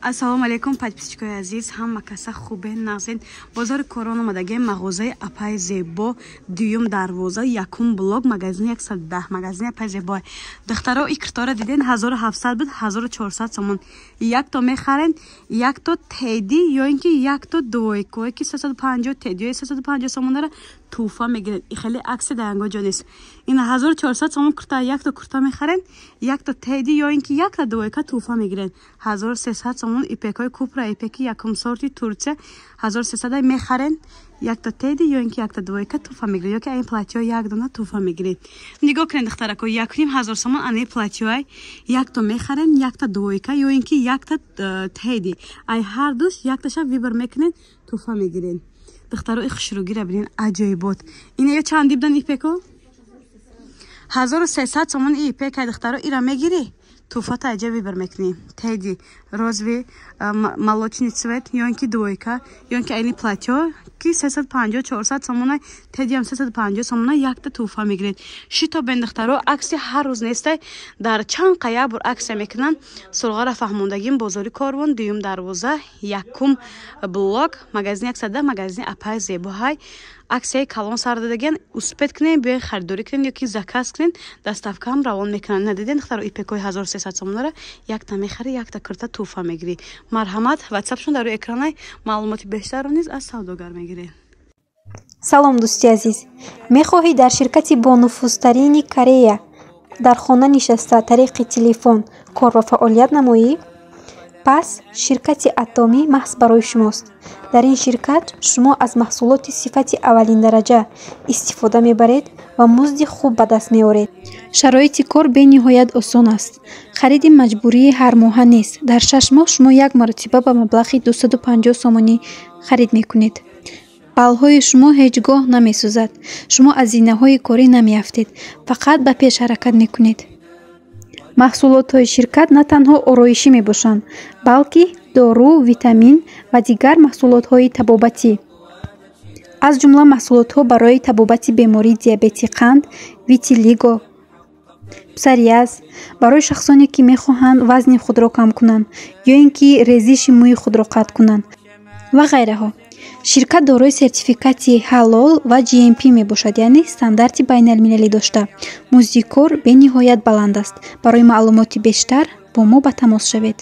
ассалому алайкум подписчикои азиз, ҳама каса хубен нағзин. Бозори Корон омадаги мағозаи Апай Зебо, дуюм дарвоза, якум блок, магазин 110, магазин Апай Зебо. Духтаро икртора диден 1700 буд, 1400 сомон. Як то мехарен, як то теди, ё ин ки як то двойко, ки 350 теди, 350 сомонара туфа мегирен. И хеле акси данго ҷонис. Ин 1400 сомон курта, як то курта мехарен, як то теди, ё ин ки як то двойка туфа мегирен. 1300 сомон ипекой купра, ипеки якум сорти Турция 1300 мехарен, як то теди, ё ин ки як то двойка туфа мегирен, ё ки айн платьё як дона туфа мегирен. Нигоҳ кунед духтарако, 1000 сомон ани платьёй, як то мехарен, як то двойка, ё ин ки як то теди. Ай ҳар душ як таша вибр мекунен, туфа мегирен. духтаро и хушругира бинин аҷоибот. Ина ё чанд дибдан ипеко? 1300 сомон ипека духтаро ира мегири. Туфата аҷа вибр мекунӣ. Теди розови молочный цвет, ё ин ки двойка, ё ин ки айни платьё ки 350-400 сомона, теди ам 350 сомона якта туфа мегиред. Шито бен духтаро акси ҳар рӯз нестай, дар чанд қая бур аксия мекунанд. Сурғара фаҳмондагим бозори Корвон, дуюм дарвоза, якум блок, магазин 110, магазин Апай Зебо. Ҳай аксияи калон сар дадаган, успет кунен, биёй харидорӣ кунен ё ки заказ кунен, доставкаам равон мекунанд. Надиден духтаро ипекои 1300 сомонара якта мехари, якта курта туфа мегирӣ. Марҳамат, ватсапшон дар рӯи экранай маълумоти бештарро низ аз савдогар мегиред. салом дӯсти азиз, мехоҳӣ дар ширкати бонуфузтарини Корея дар хона нишаста тариқи телефон кор ва фаъолият намоӣ? пас ширкати Атоми маҳз барои шумост. дар ин ширкат шумо аз маҳсулоти сифати аввалиндараҷа истифода мебаред ва музди хуб ба даст меоред. шароити кор бениҳоят осон аст. хариди маҷбурии ҳармоҳа нест. дар 6 моҳ шумо як маротиба ба маблағи 250 сомонӣ харид мекунед. балҳои шумо ҳеҷ гоҳ намесӯзад. шумо аз зинаҳои корӣ намеафтед, фақат ба пеш ҳаракат мекунед. маҳсулотҳои ширкат на танҳо ороишӣ мебошанд, балки дору, витамин ва дигар маҳсулотҳои табобатӣ. аз ҷумла маҳсулотҳо барои табобати бемории диабети қанд, витилиго, псориаз, барои шахсоне ки мехоҳанд вазни худро кам кунанд ё ин ки резиши мӯи худро қатъ кунанд ва ғайраҳо. ширкат дорои сертификати ҳалол ва GMP мебошад, яъне стандарти байналмилалӣ дошта. музди кор бениҳоят баланд аст. барои маълумоти бештар бо мо ба тамос шавед.